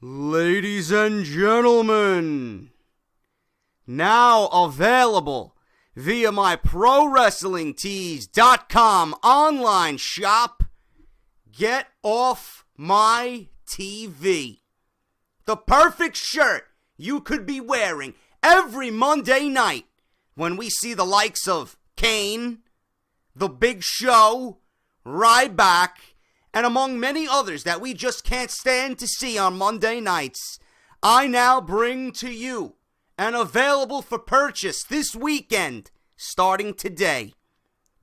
Ladies and gentlemen, now available via my ProWrestlingTees.com online shop, Get Off My TV. The perfect shirt you could be wearing every Monday night when we see the likes of Kane, The Big Show, Ryback, and among many others that we just can't stand to see on Monday nights. I now bring to you and available for purchase this weekend, starting today.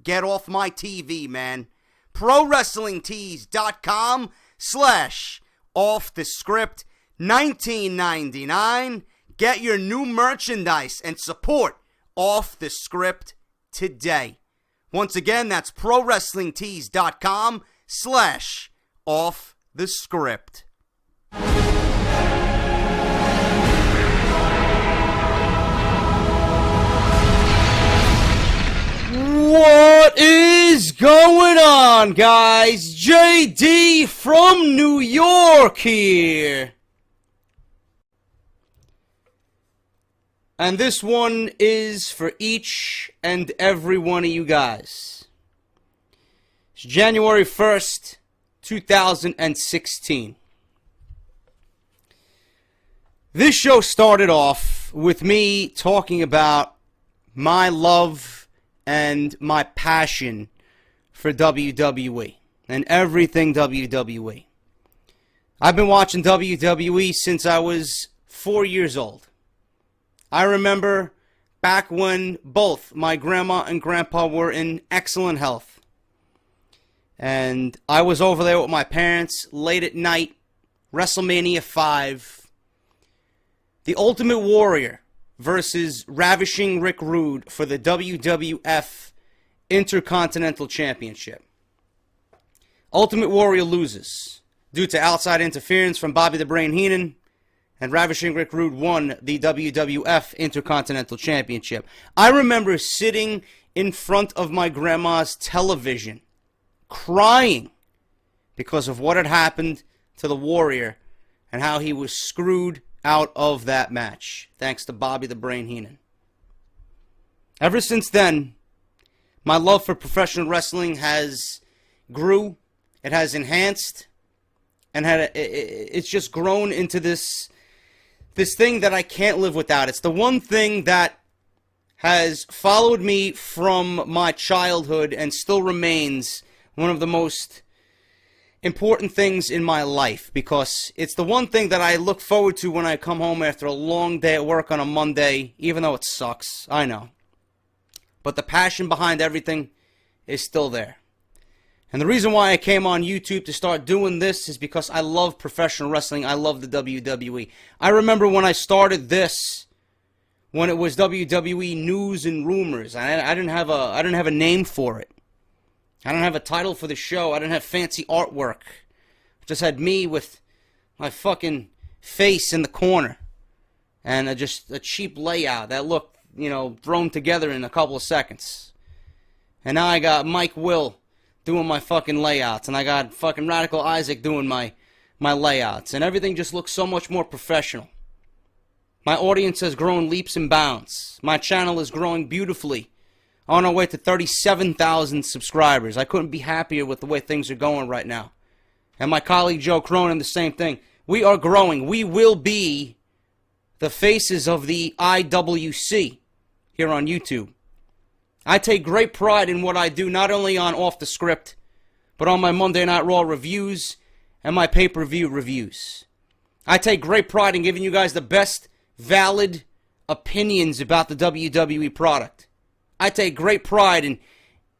Get off my TV, man. ProWrestlingTees.com/offthescript, $19.99. Get your new merchandise and support Off the Script today. Once again, that's ProWrestlingTees.com/offthescript. What is going on, guys? JD from New York here. And this one is for each and every one of you guys. It's January 1st, 2016. This show started off with me talking about my love and my passion for WWE and everything WWE. I've been watching WWE since I was 4 years old. I remember back when both my grandma and grandpa were in excellent health. And I was over there with my parents late at night, Wrestlemania 5. The Ultimate Warrior versus Ravishing Rick Rude for the WWF Intercontinental Championship. Ultimate Warrior loses due to outside interference from Bobby the Brain Heenan, and Ravishing Rick Rude won the WWF Intercontinental Championship. I remember sitting in front of my grandma's television, crying because of what had happened to the Warrior and how he was screwed out of that match, thanks to Bobby the Brain Heenan. Ever since then, my love for professional wrestling has grew, it has enhanced, and it's just grown into this thing that I can't live without. It's the one thing that has followed me from my childhood and still remains one of the most important things in my life, because it's the one thing that I look forward to when I come home after a long day at work on a Monday, even though it sucks, I know. But the passion behind everything is still there. And the reason why I came on YouTube to start doing this is because I love professional wrestling. I love the WWE. I remember when I started this, when it was WWE News and Rumors. I didn't have a name for it. I didn't have a title for the show. I didn't have fancy artwork. I just had me with my fucking face in the corner and just a cheap layout that looked, thrown together in a couple of seconds. And now I got Mike Will doing my fucking layouts, and I got fucking Radical Isaac doing my layouts, and everything just looks so much more professional. My audience has grown leaps and bounds. My channel is growing beautifully, on our way to 37,000 subscribers. I couldn't be happier with the way things are going right now. And my colleague Joe Cronin, the same thing. We are growing. We will be the faces of the IWC here on YouTube. I take great pride in what I do, not only on Off the Script, but on my Monday Night Raw reviews and my pay-per-view reviews. I take great pride in giving you guys the best valid opinions about the WWE product. I take great pride in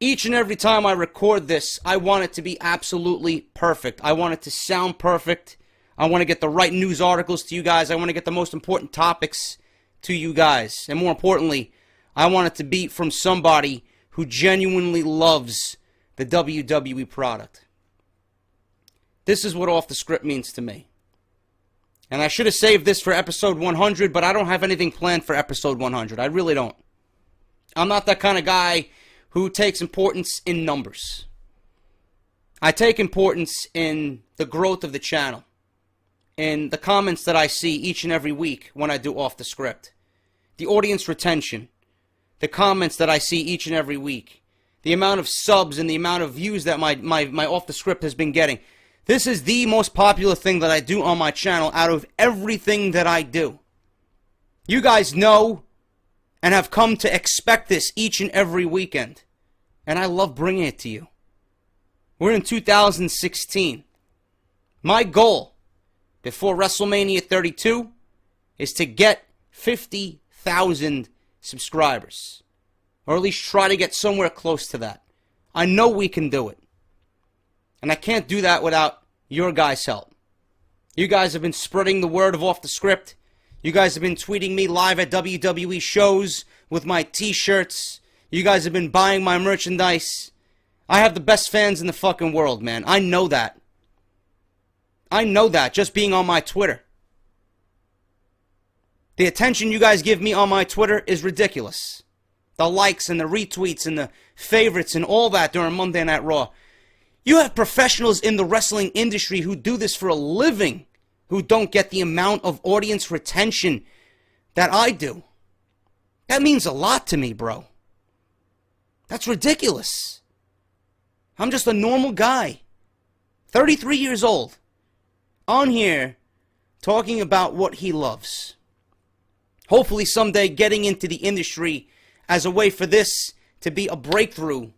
each and every time I record this, I want it to be absolutely perfect. I want it to sound perfect. I want to get the right news articles to you guys. I want to get the most important topics to you guys. And more importantly, I want it to be from somebody who genuinely loves the WWE product. This is what Off the Script means to me. And I should have saved this for episode 100, but I don't have anything planned for episode 100. I really don't. I'm not that kind of guy who takes importance in numbers. I take importance in the growth of the channel. in the comments that I see each and every week when I do Off the Script. The audience retention. The comments that I see each and every week. The amount of subs and the amount of views that my Off the Script has been getting. This is the most popular thing that I do on my channel out of everything that I do. You guys know and have come to expect this each and every weekend. And I love bringing it to you. We're in 2016. My goal before WrestleMania 32 is to get 50,000 subscribers. Or at least try to get somewhere close to that. I know we can do it. And I can't do that without your guys' help. You guys have been spreading the word of Off the Script. You guys have been tweeting me live at WWE shows with my t-shirts. You guys have been buying my merchandise. I have the best fans in the fucking world, man. I know that. I know that just being on my Twitter. The attention you guys give me on my Twitter is ridiculous. The likes and the retweets and the favorites and all that during Monday Night Raw. You have professionals in the wrestling industry who do this for a living who don't get the amount of audience retention that I do. That means a lot to me, bro. That's ridiculous. I'm just a normal guy, 33 years old, on here talking about what he loves. Hopefully someday getting into the industry as a way for this to be a breakthrough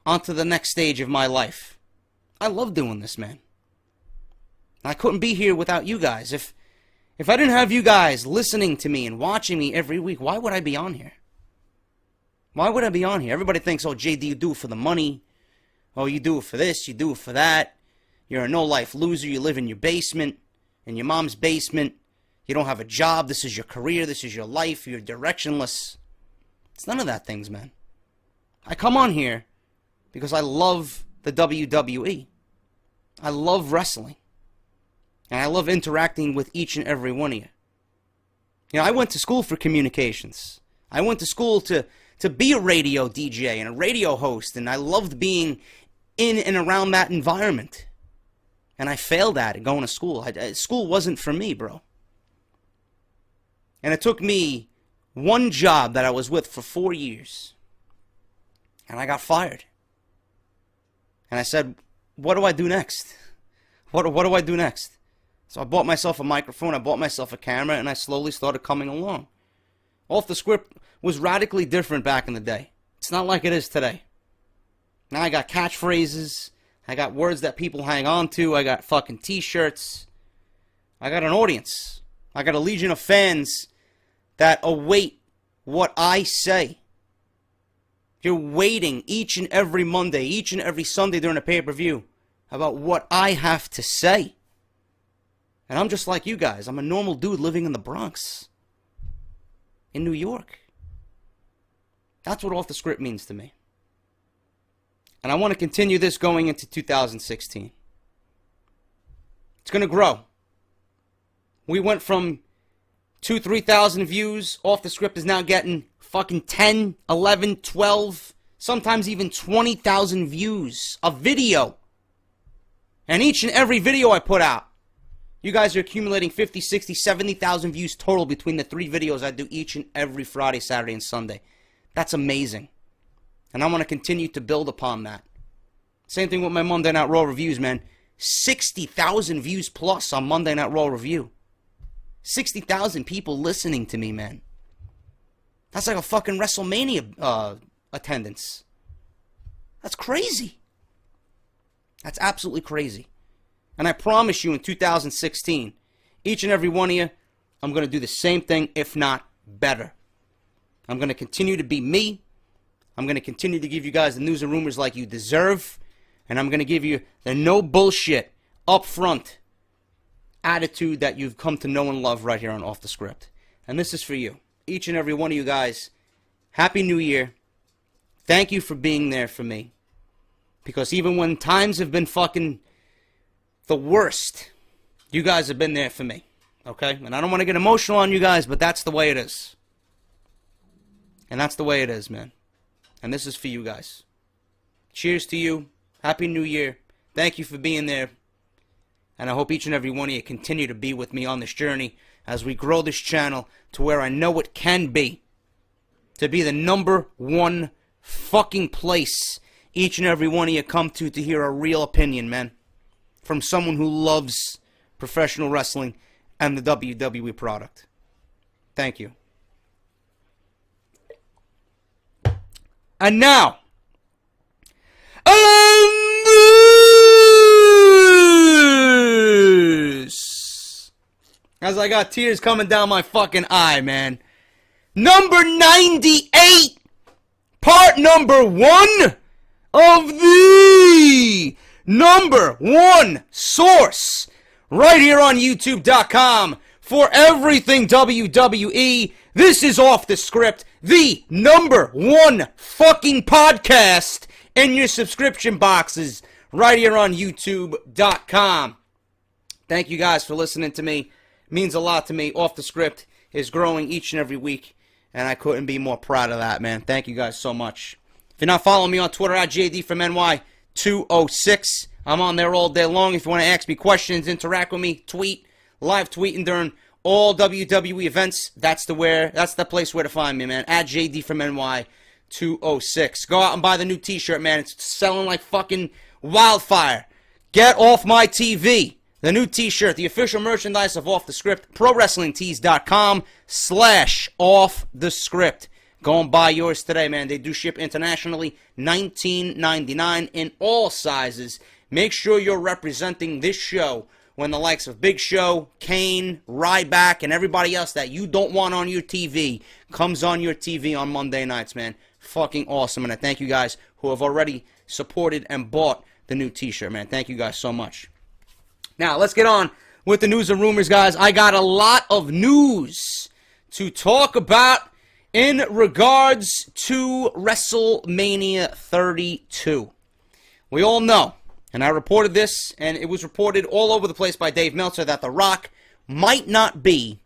onto the next stage of my life. I love doing this, man. I couldn't be here without you guys. If I didn't have you guys listening to me and watching me every week, why would I be on here? Why would I be on here? Everybody thinks, oh, JD, you do it for the money. Oh, you do it for this, you do it for that. You're a no-life loser. You live in your basement, in your mom's basement. You don't have a job. This is your career. This is your life. You're directionless. It's none of that things, man. I come on here because I love the WWE. I love wrestling. And I love interacting with each and every one of you. You know, I went to school for communications. I went to school to be a radio DJ and a radio host, and I loved being in and around that environment. And I failed at it going to school. School wasn't for me, bro. And it took me one job that I was with for 4 years. And I got fired. And I said, what do I do next? What do I do next? So I bought myself a microphone, I bought myself a camera, and I slowly started coming along. Off the Script was radically different back in the day. It's not like it is today. Now I got catchphrases, I got words that people hang on to, I got fucking t-shirts. I got an audience. I got a legion of fans that await what I say. You're waiting each and every Monday, each and every Sunday during a pay-per-view about what I have to say. And I'm just like you guys. I'm a normal dude living in the Bronx. In New York. That's what Off the Script means to me. And I want to continue this going into 2016. It's going to grow. We went from 2,000, 3,000 views. Off the Script is now getting fucking 10, 11, 12, sometimes even 20,000 views. A video. And each and every video I put out, you guys are accumulating 50, 60, 70,000 views total between the 3 videos I do each and every Friday, Saturday, and Sunday. That's amazing. And I want to continue to build upon that. Same thing with my Monday Night Raw reviews, man. 60,000 views plus on Monday Night Raw review. 60,000 people listening to me, man. That's like a fucking Wrestlemania attendance. That's crazy. That's absolutely crazy. And I promise you in 2016, each and every one of you, I'm going to do the same thing, if not better. I'm going to continue to be me. I'm going to continue to give you guys the news and rumors like you deserve. And I'm going to give you the no bullshit, upfront attitude that you've come to know and love right here on Off the Script. And this is for you. Each and every one of you guys, Happy New Year. Thank you for being there for me. Because even when times have been fucking the worst, you guys have been there for me. Okay? And I don't want to get emotional on you guys, but that's the way it is. And that's the way it is, man. And this is for you guys. Cheers to you. Happy New Year. Thank you for being there. And I hope each and every one of you continue to be with me on this journey as we grow this channel to where I know it can be. To be the #1 fucking place each and every one of you come to hear a real opinion, man. From someone who loves professional wrestling and the WWE product. Thank you. And now, as I got tears coming down my fucking eye, man. Number 98, part number 1 of the #1 source right here on YouTube.com for everything WWE. This is Off the Script, the #1 fucking podcast in your subscription boxes right here on YouTube.com. Thank you guys for listening to me. It means a lot to me. Off the Script is growing each and every week, and I couldn't be more proud of that, man. Thank you guys so much. If you're not following me on Twitter, at JD from NY206, I'm on there all day long. If you want to ask me questions, interact with me, tweet, live tweeting during all WWE events, that's the place where to find me, man. At JD from NY206. Go out and buy the new t-shirt, man. It's selling like fucking wildfire. Get off my TV. The new t-shirt, the official merchandise of Off the Script, ProWrestlingTees.com/offthescript. Go and buy yours today, man. They do ship internationally, $19.99 in all sizes. Make sure you're representing this show when the likes of Big Show, Kane, Ryback, and everybody else that you don't want on your TV comes on your TV on Monday nights, man. Fucking awesome. And I thank you guys who have already supported and bought the new t-shirt, man. Thank you guys so much. Now, let's get on with the news and rumors, guys. I got a lot of news to talk about in regards to WrestleMania 32. We all know, and I reported this, and it was reported all over the place by Dave Meltzer, that The Rock might not be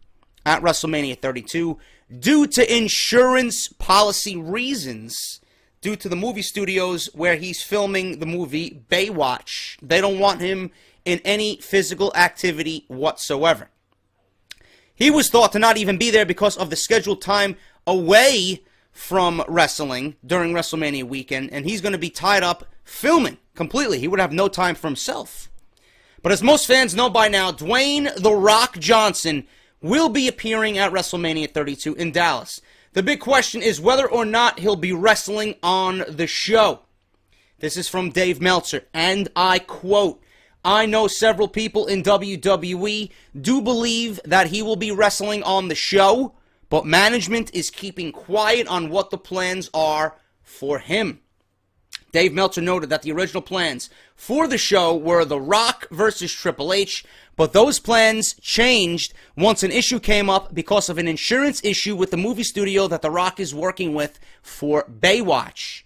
at WrestleMania 32 due to insurance policy reasons, due to the movie studios where he's filming the movie Baywatch. They don't want him in any physical activity whatsoever. He was thought to not even be there because of the scheduled time away from wrestling during WrestleMania weekend, and he's going to be tied up filming completely. He would have no time for himself. But as most fans know by now, Dwayne "The Rock" Johnson will be appearing at WrestleMania 32 in Dallas. The big question is whether or not he'll be wrestling on the show. This is from Dave Meltzer, and I quote, "I know several people in WWE do believe that he will be wrestling on the show, but management is keeping quiet on what the plans are for him." Dave Meltzer noted that the original plans for the show were The Rock versus Triple H, but those plans changed once an issue came up because of an insurance issue with the movie studio that The Rock is working with for Baywatch.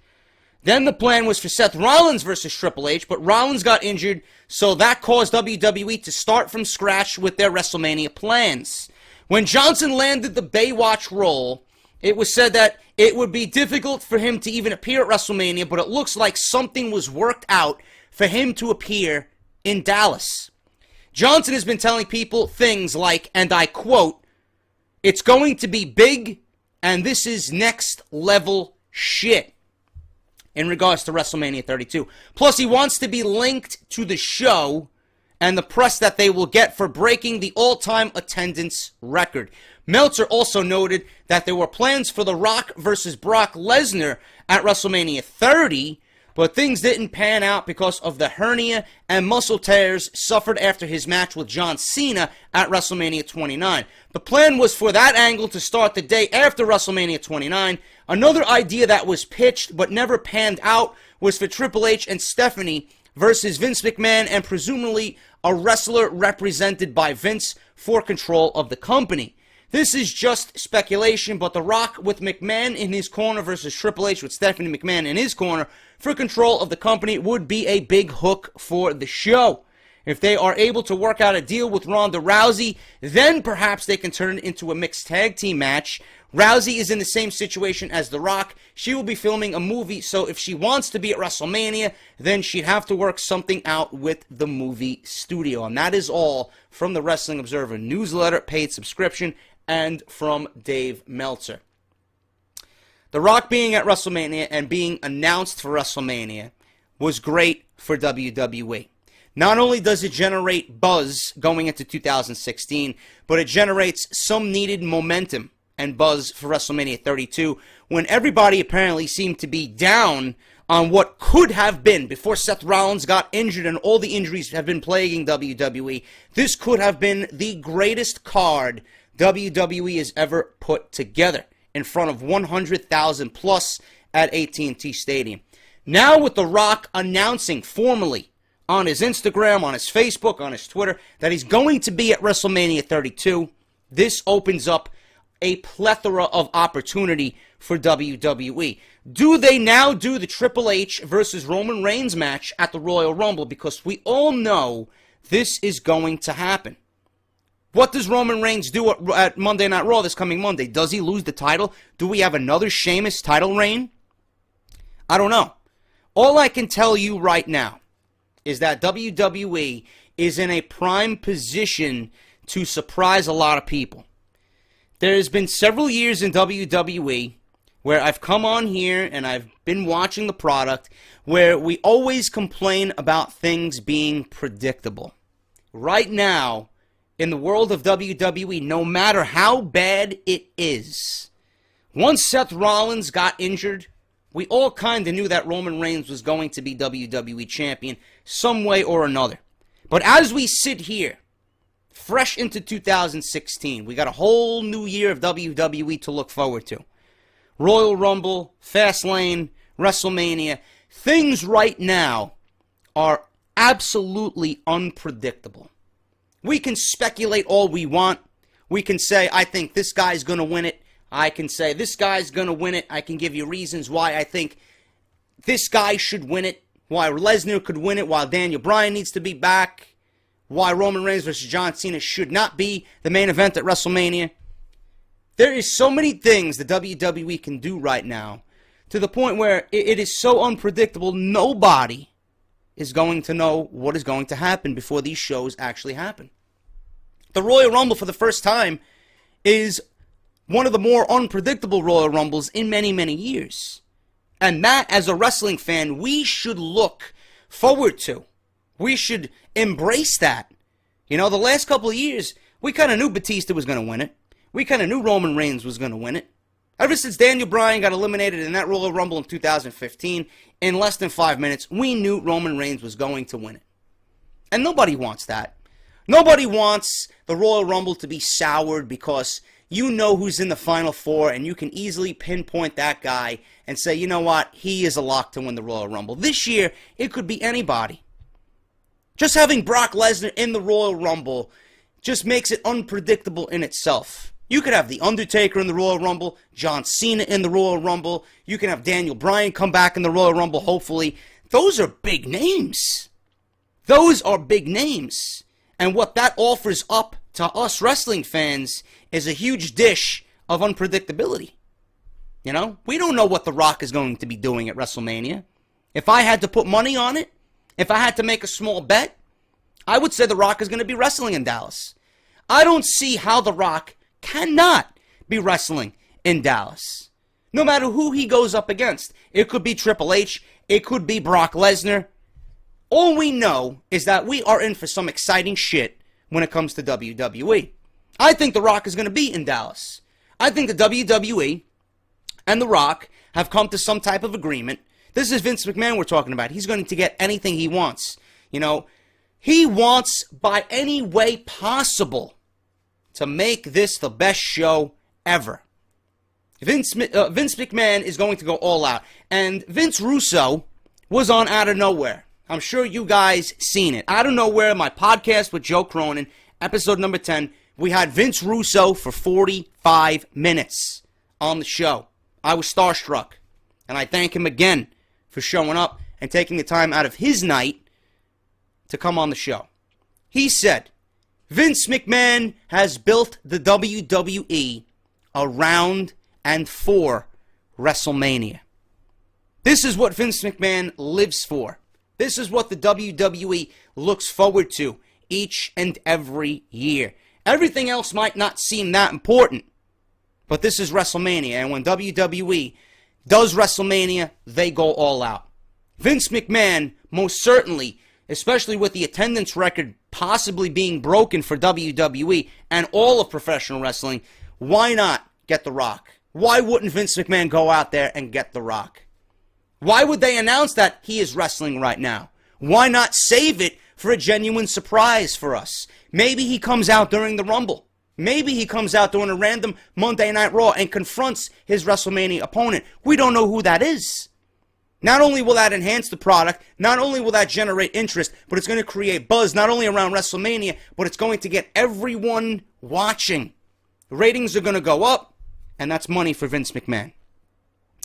Then the plan was for Seth Rollins versus Triple H, but Rollins got injured, so that caused WWE to start from scratch with their WrestleMania plans. When Johnson landed the Baywatch role, it was said that it would be difficult for him to even appear at WrestleMania, but it looks like something was worked out for him to appear in Dallas. Johnson has been telling people things like, and I quote, "It's going to be big, and this is next level shit," in regards to WrestleMania 32. Plus, he wants to be linked to the show and the press that they will get for breaking the all-time attendance record. Meltzer also noted that there were plans for The Rock versus Brock Lesnar at WrestleMania 30, but things didn't pan out because of the hernia and muscle tears suffered after his match with John Cena at WrestleMania 29. The plan was for that angle to start the day after WrestleMania 29. Another idea that was pitched but never panned out was for Triple H and Stephanie versus Vince McMahon and presumably a wrestler represented by Vince for control of the company. This is just speculation, but The Rock with McMahon in his corner versus Triple H with Stephanie McMahon in his corner for control of the company would be a big hook for the show. If they are able to work out a deal with Ronda Rousey, then perhaps they can turn it into a mixed tag team match Rousey is in the same situation as The Rock. She will be filming a movie, so if she wants to be at WrestleMania, then she'd have to work something out with the movie studio. And that is all from the Wrestling Observer newsletter, paid subscription, and from Dave Meltzer. The Rock being at WrestleMania and being announced for WrestleMania was great for WWE. Not only does it generate buzz going into 2016, but it generates some needed momentum and buzz for WrestleMania 32, when everybody apparently seemed to be down on what could have been, before Seth Rollins got injured and all the injuries have been plaguing WWE, this could have been the greatest card WWE has ever put together, in front of 100,000 plus at AT&T Stadium. Now with The Rock announcing formally on his Instagram, on his Facebook, on his Twitter, that he's going to be at WrestleMania 32, this opens up a plethora of opportunity for WWE. Do they now do the Triple H versus Roman Reigns match at the Royal Rumble? Because we all know this is going to happen. What does Roman Reigns do at Monday Night Raw this coming Monday? Does he lose the title? Do we have another Sheamus title reign? I don't know. All I can tell you right now is that WWE is in a prime position to surprise a lot of people. There's been several years in WWE where I've come on here and I've been watching the product where we always complain about things being predictable. Right now, in the world of WWE, no matter how bad it is, once Seth Rollins got injured, we all kind of knew that Roman Reigns was going to be WWE Champion some way or another. But as we sit here, fresh into 2016, we got a whole new year of WWE to look forward to. Royal Rumble, Fastlane, WrestleMania. Things right now are absolutely unpredictable. We can speculate all we want. We can say, I think this guy's going to win it. I can say, this guy's going to win it. I can give you reasons why I think this guy should win it, why Lesnar could win it, why Daniel Bryan needs to be back, why Roman Reigns versus John Cena should not be the main event at WrestleMania. There is so many things the WWE can do right now to the point where it is so unpredictable, nobody is going to know what is going to happen before these shows actually happen. The Royal Rumble, for the first time, is one of the more unpredictable Royal Rumbles in many, many years. And that, as a wrestling fan, we should look forward to. We should embrace that. You know, the last couple of years, we kind of knew Batista was going to win it. We kind of knew Roman Reigns was going to win it. Ever since Daniel Bryan got eliminated in that Royal Rumble in 2015, in less than 5 minutes, we knew Roman Reigns was going to win it. And nobody wants that. Nobody wants the Royal Rumble to be soured because you know who's in the Final Four and you can easily pinpoint that guy and say, you know what, he is a lock to win the Royal Rumble. This year, it could be anybody. Just having Brock Lesnar in the Royal Rumble just makes it unpredictable in itself. You could have The Undertaker in the Royal Rumble, John Cena in the Royal Rumble. You can have Daniel Bryan come back in the Royal Rumble, hopefully. Those are big names. Those are big names. And what that offers up to us wrestling fans is a huge dish of unpredictability. You know, we don't know what The Rock is going to be doing at WrestleMania. If I had to put money on it, if I had to make a small bet, I would say The Rock is going to be wrestling in Dallas. I don't see how The Rock cannot be wrestling in Dallas. No matter who he goes up against. It could be Triple H. It could be Brock Lesnar. All we know is that we are in for some exciting shit when it comes to WWE. I think The Rock is going to be in Dallas. I think the WWE and The Rock have come to some type of agreement. This is Vince McMahon we're talking about. He's going to get anything he wants. You know, he wants by any way possible to make this the best show ever. Vince McMahon is going to go all out. And Vince Russo was on Out of Nowhere. I'm sure you guys seen it. Out of Nowhere, my podcast with Joe Cronin, episode number 10, we had Vince Russo for 45 minutes on the show. I was starstruck. And I thank him again for showing up and taking the time out of his night to come on the show. He said, Vince McMahon has built the WWE around and for WrestleMania. This is what Vince McMahon lives for. This is what the WWE looks forward to each and every year. Everything else might not seem that important, but this is WrestleMania, and when WWE does WrestleMania, they go all out. Vince McMahon, most certainly, especially with the attendance record possibly being broken for WWE and all of professional wrestling, why not get The Rock? Why wouldn't Vince McMahon go out there and get The Rock? Why would they announce that he is wrestling right now? Why not save it for a genuine surprise for us? Maybe he comes out during the Rumble. Maybe he comes out during a random Monday Night Raw and confronts his WrestleMania opponent. We don't know who that is. Not only will that enhance the product, not only will that generate interest, but it's going to create buzz not only around WrestleMania, but it's going to get everyone watching. The ratings are going to go up, and that's money for Vince McMahon.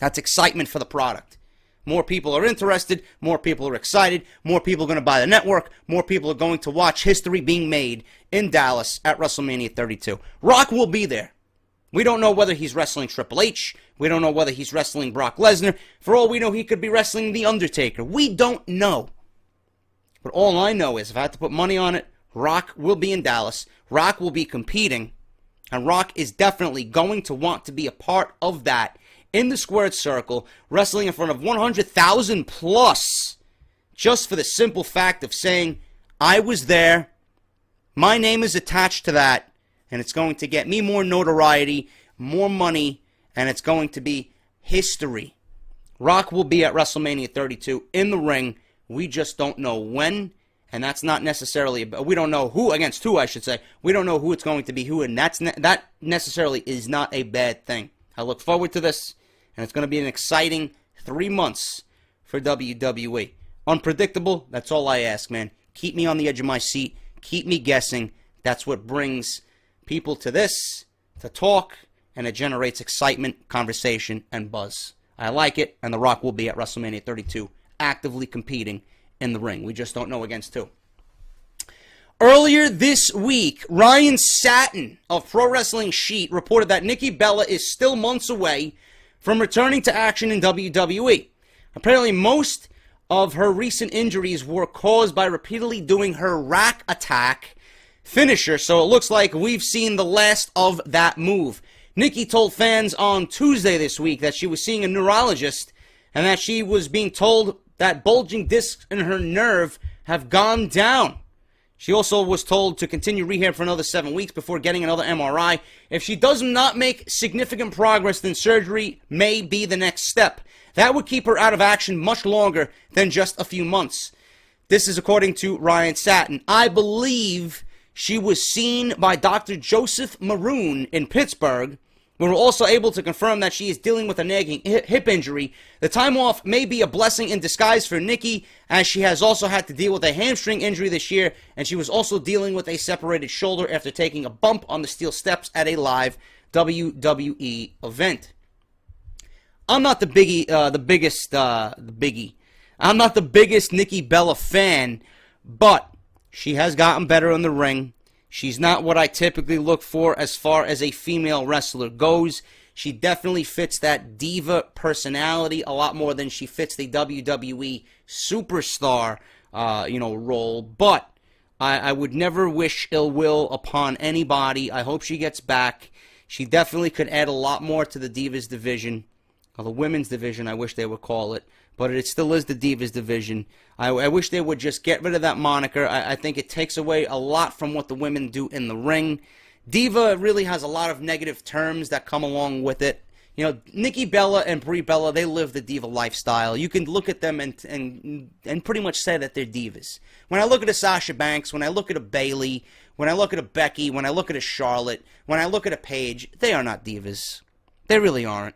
That's excitement for the product. More people are interested, more people are excited, more people are going to buy the network, more people are going to watch history being made in Dallas at WrestleMania 32. Rock will be there. We don't know whether he's wrestling Triple H. We don't know whether he's wrestling Brock Lesnar. For all we know, he could be wrestling The Undertaker. We don't know. But all I know is if I had to put money on it, Rock will be in Dallas. Rock will be competing. And Rock is definitely going to want to be a part of that in the squared circle, wrestling in front of 100,000 plus, just for the simple fact of saying, I was there, my name is attached to that, and it's going to get me more notoriety, more money, and it's going to be history. Rock will be at WrestleMania 32 in the ring. We just don't know when, and that's not necessarily, we don't know who, against who I should say. We don't know who it's going to be who, and that necessarily is not a bad thing. I look forward to this, and it's going to be an exciting 3 months for WWE. Unpredictable, that's all I ask, man. Keep me on the edge of my seat. Keep me guessing. That's what brings people to this, to talk, and it generates excitement, conversation, and buzz. I like it, and The Rock will be at WrestleMania 32, actively competing in the ring. We just don't know against who. Earlier this week, Ryan Satin of Pro Wrestling Sheet reported that Nikki Bella is still months away from returning to action in WWE. Apparently, most of her recent injuries were caused by repeatedly doing her rack attack finisher, so it looks like we've seen the last of that move. Nikki told fans on Tuesday this week that she was seeing a neurologist and that she was being told that bulging discs in her nerve have gone down. She also was told to continue rehab for another 7 weeks before getting another MRI. If she does not make significant progress, then surgery may be the next step. That would keep her out of action much longer than just a few months. This is according to Ryan Satin. I believe she was seen by Dr. Joseph Maroon in Pittsburgh. We were also able to confirm that she is dealing with a nagging hip injury. The time off may be a blessing in disguise for Nikki, as she has also had to deal with a hamstring injury this year, and she was also dealing with a separated shoulder after taking a bump on the steel steps at a live WWE event. I'm not the biggest I'm not the biggest Nikki Bella fan, but she has gotten better in the ring. She's not what I typically look for as far as a female wrestler goes. She definitely fits that diva personality a lot more than she fits the WWE superstar, role. But I would never wish ill will upon anybody. I hope she gets back. She definitely could add a lot more to the Divas division, or the women's division, I wish they would call it. But it still is the Divas division. I wish they would just get rid of that moniker. I think it takes away a lot from what the women do in the ring. Diva really has a lot of negative terms that come along with it. You know, Nikki Bella and Brie Bella, they live the diva lifestyle. You can look at them and pretty much say that they're divas. When I look at a Sasha Banks, when I look at a Bayley, when I look at a Becky, when I look at a Charlotte, when I look at a Paige, they are not divas. They really aren't.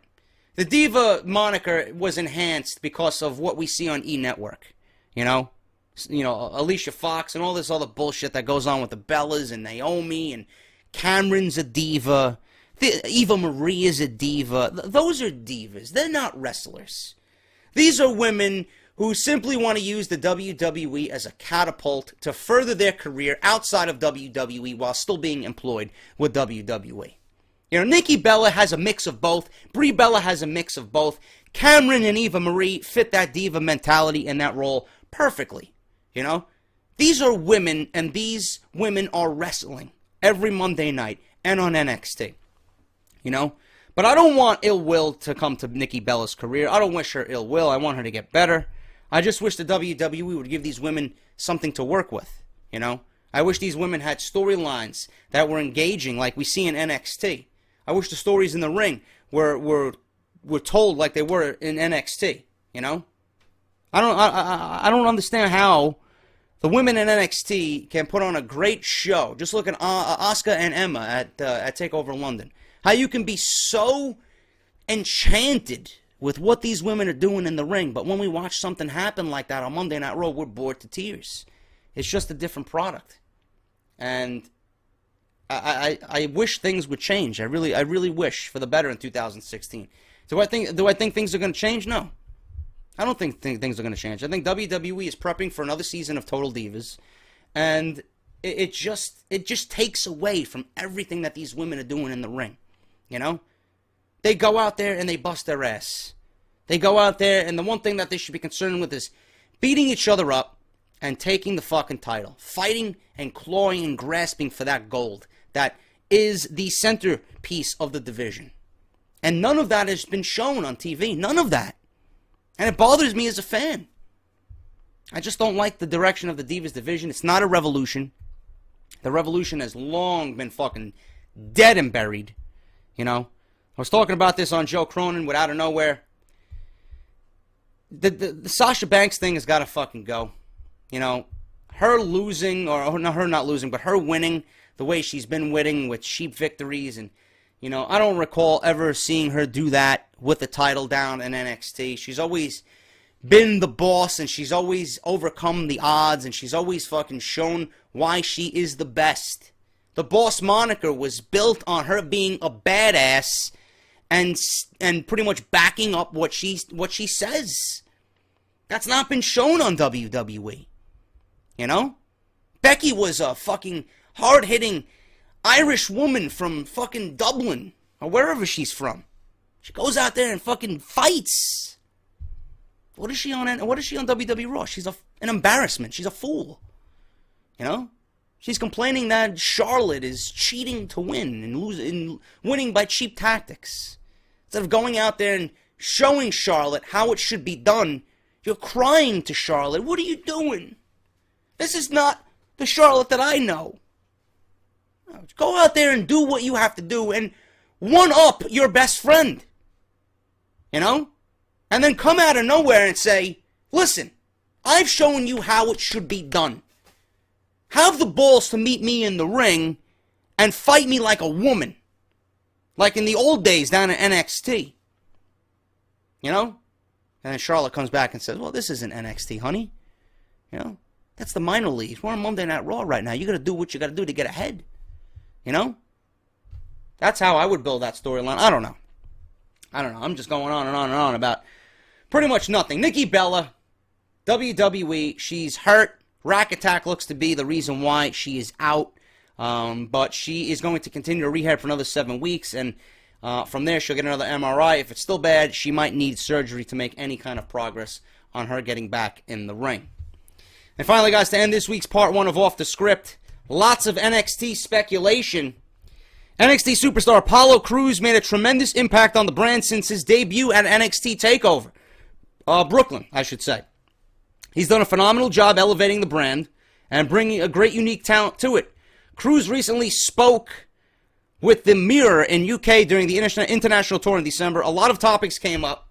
The diva moniker was enhanced because of what we see on E! Network. You know, Alicia Fox and all this other bullshit that goes on with the Bellas and Naomi and Cameron's a diva. Eva Marie is a diva. Those are divas. They're not wrestlers. These are women who simply want to use the WWE as a catapult to further their career outside of WWE while still being employed with WWE. You know, Nikki Bella has a mix of both. Brie Bella has a mix of both. Cameron and Eva Marie fit that diva mentality and that role perfectly. You know? These are women, and these women are wrestling every Monday night and on NXT. You know? But I don't want ill will to come to Nikki Bella's career. I don't wish her ill will. I want her to get better. I just wish the WWE would give these women something to work with. You know? I wish these women had storylines that were engaging like we see in NXT. I wish the stories in the ring were told like they were in NXT, you know? I don't understand how the women in NXT can put on a great show. Just look at Asuka and Emma at TakeOver London. How you can be so enchanted with what these women are doing in the ring, but when we watch something happen like that on Monday Night Raw, we're bored to tears. It's just a different product. And I wish things would change. I really wish for the better in 2016. Do I think things are going to change? No. I don't think things are going to change. I think WWE is prepping for another season of Total Divas, and it just takes away from everything that these women are doing in the ring. You know? They go out there and they bust their ass. They go out there, and the one thing that they should be concerned with is beating each other up and taking the fucking title. Fighting and clawing and grasping for that gold that is the centerpiece of the division. And none of that has been shown on TV. None of that. And it bothers me as a fan. I just don't like the direction of the Divas division. It's not a revolution. The revolution has long been fucking dead and buried. You know? I was talking about this on Joe Cronin with Out of Nowhere. The Sasha Banks thing has got to fucking go. You know? Her losing, or no, her not losing, but her winning the way she's been winning with cheap victories. And, you know, I don't recall ever seeing her do that with the title down in NXT. She's always been the boss, and she's always overcome the odds, and she's always fucking shown why she is the best. The boss moniker was built on her being a badass and pretty much backing up what she says. That's not been shown on WWE. You know? Becky was a fucking hard-hitting Irish woman from fucking Dublin, or wherever she's from. She goes out there and fucking fights. What is she on WWE Raw? She's an embarrassment. She's a fool. You know? She's complaining that Charlotte is cheating to win and winning by cheap tactics. Instead of going out there and showing Charlotte how it should be done, you're crying to Charlotte. What are you doing? This is not the Charlotte that I know. Go out there and do what you have to do and one-up your best friend. You know? And then come out of nowhere and say, listen, I've shown you how it should be done. Have the balls to meet me in the ring and fight me like a woman. Like in the old days down at NXT. You know? And then Charlotte comes back and says, well, this isn't NXT, honey. You know? That's the minor leagues. We're on Monday Night Raw right now. You gotta do what you gotta do to get ahead. You know? That's how I would build that storyline. I don't know. I'm just going on and on and on about pretty much nothing. Nikki Bella, WWE, she's hurt. Rack Attack looks to be the reason why she is out. But she is going to continue to rehab for another 7 weeks. And from there, she'll get another MRI. If it's still bad, she might need surgery to make any kind of progress on her getting back in the ring. And finally, guys, to end this week's part 1 of Off the Script, lots of NXT speculation. NXT superstar Apollo Crews made a tremendous impact on the brand since his debut at NXT TakeOver. Brooklyn, I should say. He's done a phenomenal job elevating the brand and bringing a great unique talent to it. Crews recently spoke with the Mirror in UK during the international tour in December. A lot of topics came up,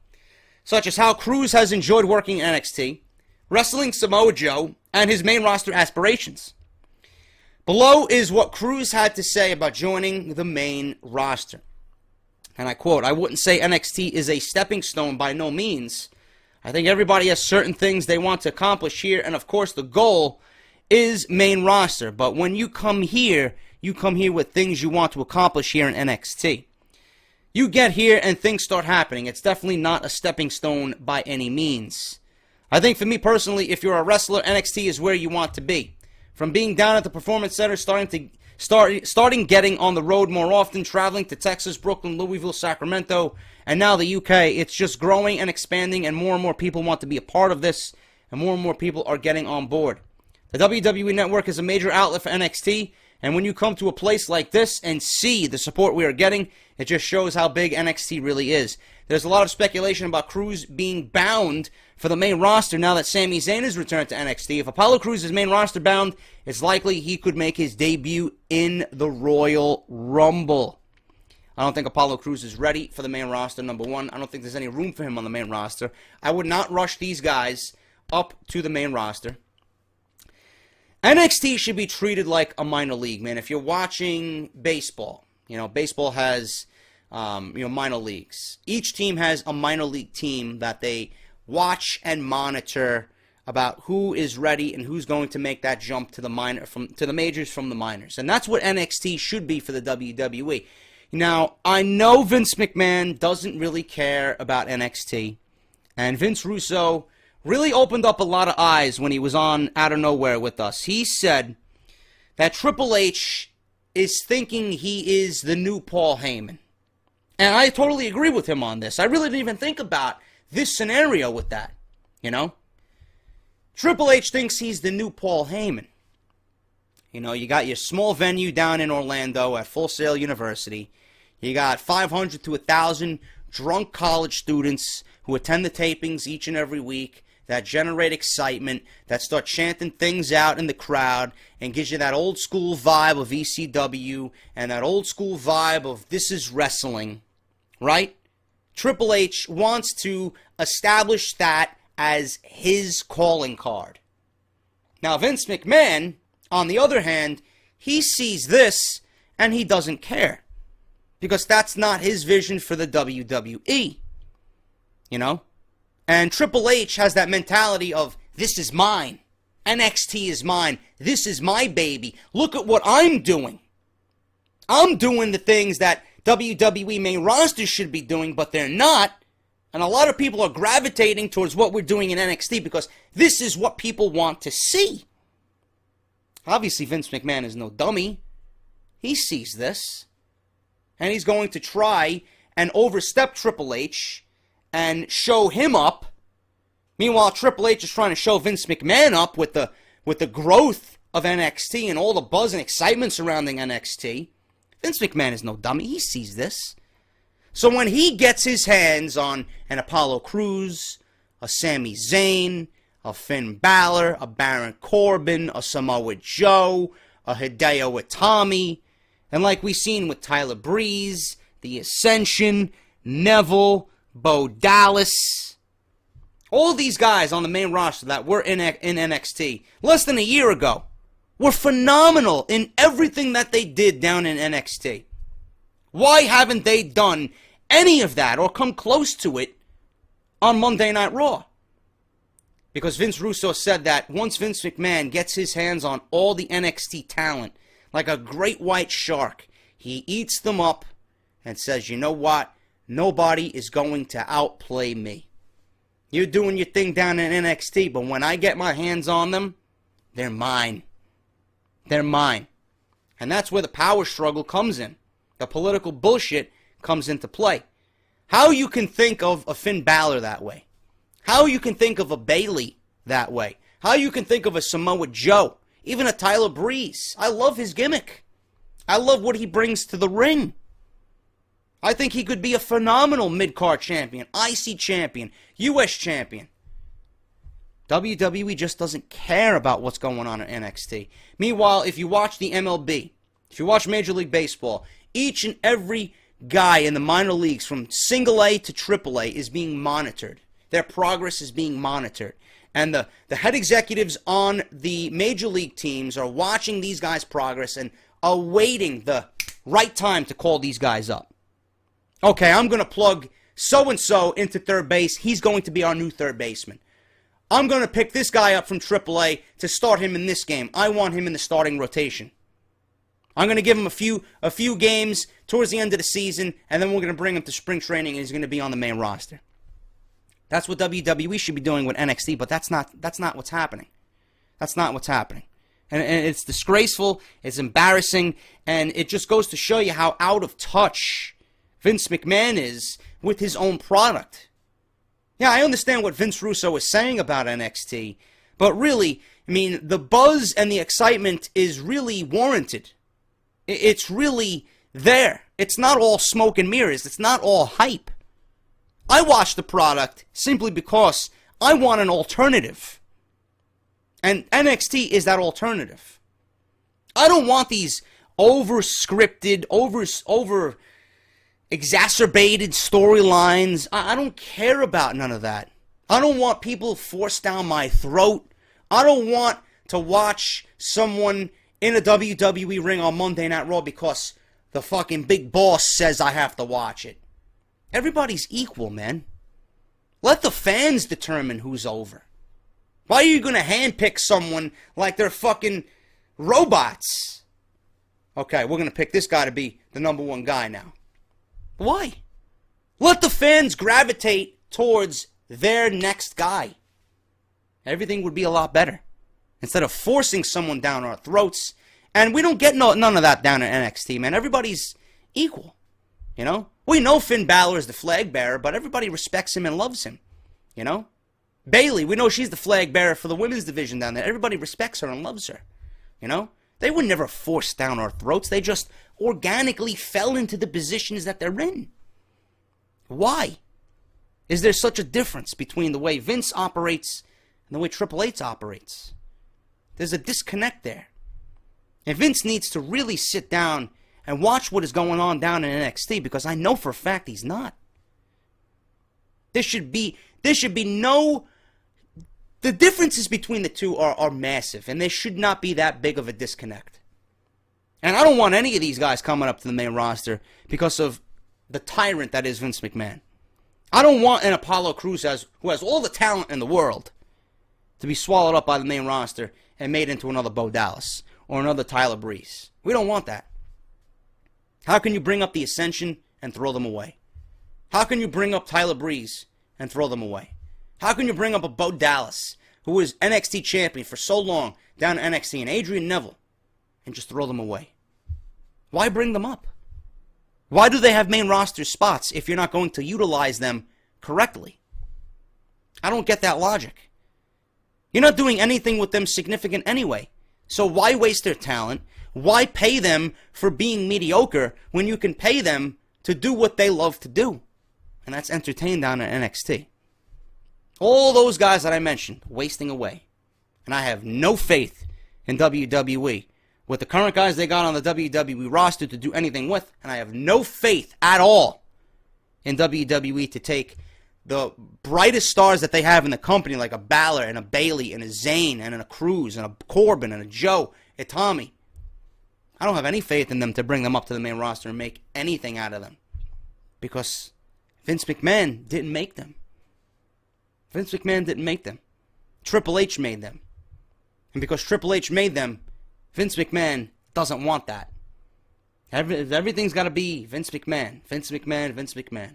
such as how Crews has enjoyed working in NXT, wrestling Samoa Joe, and his main roster aspirations. Below is what Crews had to say about joining the main roster. And I quote, I wouldn't say NXT is a stepping stone by no means. I think everybody has certain things they want to accomplish here, and of course the goal is main roster. But when you come here with things you want to accomplish here in NXT. You get here and things start happening. It's definitely not a stepping stone by any means. I think for me personally, if you're a wrestler, NXT is where you want to be. From being down at the Performance Center, starting starting getting on the road more often, traveling to Texas, Brooklyn, Louisville, Sacramento, and now the UK. It's just growing and expanding, and more people want to be a part of this, and more people are getting on board. The WWE Network is a major outlet for NXT, and when you come to a place like this and see the support we are getting, it just shows how big NXT really is. There's a lot of speculation about Crews being bound for the main roster now that Sami Zayn has returned to NXT. If Apollo Crews is main roster bound, it's likely he could make his debut in the Royal Rumble. I don't think Apollo Crews is ready for the main roster, number one. I don't think there's any room for him on the main roster. I would not rush these guys up to the main roster. NXT should be treated like a minor league, man. If you're watching baseball, baseball has minor leagues. Each team has a minor league team that they watch and monitor about who is ready and who's going to make that jump to the majors from the minors. And that's what NXT should be for the WWE. Now, I know Vince McMahon doesn't really care about NXT, and Vince Russo really opened up a lot of eyes when he was on Outta Nowhere with us. He said that Triple H is thinking he is the new Paul Heyman. And I totally agree with him on this. I really didn't even think about this scenario with that, Triple H thinks he's the new Paul Heyman. You got your small venue down in Orlando at Full Sail University. You got 500 to 1,000 drunk college students who attend the tapings each and every week, that generate excitement, that start chanting things out in the crowd, and gives you that old school vibe of ECW and that old school vibe of this is wrestling, right? Triple H wants to establish that as his calling card. Now, Vince McMahon, on the other hand, he sees this and he doesn't care, because that's not his vision for the WWE, And Triple H has that mentality of, this is mine. NXT is mine. This is my baby. Look at what I'm doing. I'm doing the things that WWE main roster should be doing, but they're not. And a lot of people are gravitating towards what we're doing in NXT because this is what people want to see. Obviously, Vince McMahon is no dummy. He sees this. And he's going to try and overstep Triple H and show him up. Meanwhile, Triple H is trying to show Vince McMahon up with the growth of NXT and all the buzz and excitement surrounding NXT. Vince McMahon is no dummy. He sees this. So when he gets his hands on an Apollo Crews, a Sami Zayn, a Finn Balor, a Baron Corbin, a Samoa Joe, a Hideo Itami, and like we've seen with Tyler Breeze, The Ascension, Neville, Bo Dallas, all these guys on the main roster that were in NXT less than a year ago were phenomenal in everything that they did down in NXT. Why haven't they done any of that or come close to it on Monday Night Raw? Because Vince Russo said that once Vince McMahon gets his hands on all the NXT talent, like a great white shark, he eats them up and says, you know what? Nobody is going to outplay me. You're doing your thing down in NXT, but when I get my hands on them, they're mine. They're mine. And that's where the power struggle comes in. The political bullshit comes into play. How you can think of a Finn Balor that way. How you can think of a Bayley that way. How you can think of a Samoa Joe. Even a Tyler Breeze. I love his gimmick. I love what he brings to the ring. I think he could be a phenomenal mid-card champion, IC champion, US champion. WWE just doesn't care about what's going on in NXT. Meanwhile, if you watch the MLB, if you watch Major League Baseball, each and every guy in the minor leagues from single A to triple A is being monitored. Their progress is being monitored. And the head executives on the major league teams are watching these guys' progress and awaiting the right time to call these guys up. Okay, I'm going to plug so-and-so into third base. He's going to be our new third baseman. I'm going to pick this guy up from AAA to start him in this game. I want him in the starting rotation. I'm going to give him a few games towards the end of the season, and then we're going to bring him to spring training, and he's going to be on the main roster. That's what WWE should be doing with NXT, but that's not what's happening. That's not what's happening. And it's disgraceful, it's embarrassing, and it just goes to show you how out of touch Vince McMahon is with his own product. Yeah, I understand what Vince Russo is saying about NXT, but really, I mean, the buzz and the excitement is really warranted. It's really there. It's not all smoke and mirrors. It's not all hype. I watch the product simply because I want an alternative. And NXT is that alternative. I don't want these over-scripted, over-exacerbated storylines. I don't care about none of that. I don't want people forced down my throat. I don't want to watch someone in a WWE ring on Monday Night Raw because the fucking big boss says I have to watch it. Everybody's equal, man. Let the fans determine who's over. Why are you going to handpick someone like they're fucking robots? Okay, we're going to pick this guy to be the number one guy now. Why? Let the fans gravitate towards their next guy. Everything would be a lot better. Instead of forcing someone down our throats. And we don't get none of that down at NXT, man. Everybody's equal. You know? We know Finn Balor is the flag bearer, but everybody respects him and loves him. You know? Bayley, we know she's the flag bearer for the women's division down there. Everybody respects her and loves her. You know? They were never forced down our throats. They just organically fell into the positions that they're in. Why is there such a difference between the way Vince operates and the way Triple H operates? There's a disconnect there. And Vince needs to really sit down and watch what is going on down in NXT, because I know for a fact he's not. There should be no... The differences between the two are massive, and there should not be that big of a disconnect. And I don't want any of these guys coming up to the main roster because of the tyrant that is Vince McMahon. I don't want an Apollo Crews who has all the talent in the world to be swallowed up by the main roster and made into another Bo Dallas or another Tyler Breeze. We don't want that. How can you bring up the Ascension and throw them away? How can you bring up Tyler Breeze and throw them away? How can you bring up a Bo Dallas, who was NXT champion for so long down in NXT, and Adrian Neville, and just throw them away? Why bring them up? Why do they have main roster spots if you're not going to utilize them correctly? I don't get that logic. You're not doing anything with them significant anyway. So why waste their talent? Why pay them for being mediocre when you can pay them to do what they love to do? And that's entertain down at NXT. All those guys that I mentioned, wasting away. And I have no faith in WWE with the current guys they got on the WWE roster to do anything with. And I have no faith at all in WWE to take the brightest stars that they have in the company, like a Balor and a Bayley and a Zayn and a Cruz and a Corbin and a Joe, a Tommy. I don't have any faith in them to bring them up to the main roster and make anything out of them. Because Vince McMahon didn't make them. Vince McMahon didn't make them. Triple H made them. And because Triple H made them, Vince McMahon doesn't want that. Everything's got to be Vince McMahon. Vince McMahon, Vince McMahon.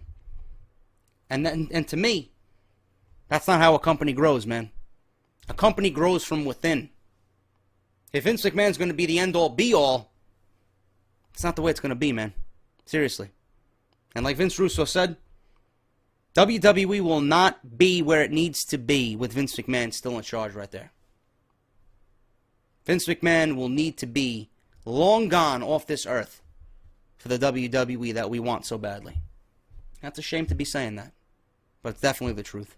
And to me, that's not how a company grows, man. A company grows from within. If Vince McMahon's going to be the end-all, be-all, it's not the way it's going to be, man. Seriously. And like Vince Russo said, WWE will not be where it needs to be with Vince McMahon still in charge right there. Vince McMahon will need to be long gone off this earth for the WWE that we want so badly. That's a shame to be saying that, but it's definitely the truth.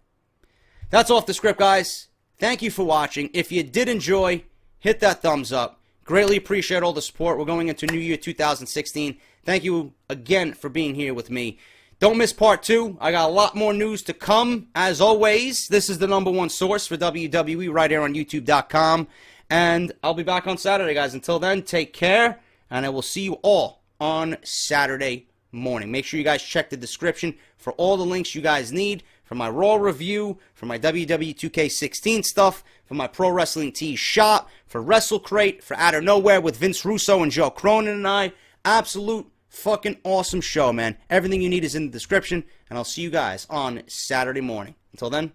That's off the script, guys. Thank you for watching. If you did enjoy, hit that thumbs up. Greatly appreciate all the support. We're going into New Year 2016. Thank you again for being here with me. Don't miss part 2. I got a lot more news to come. As always, this is the #1 source for WWE right here on YouTube.com. And I'll be back on Saturday, guys. Until then, take care, and I will see you all on Saturday morning. Make sure you guys check the description for all the links you guys need for my Raw review, for my WWE 2K16 stuff, for my Pro Wrestling Tees shop, for Wrestle Crate, for Out of Nowhere with Vince Russo and Joe Cronin and I. Absolute fucking awesome show, man. Everything you need is in the description, and I'll see you guys on Saturday morning. Until then,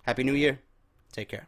Happy New Year. Take care.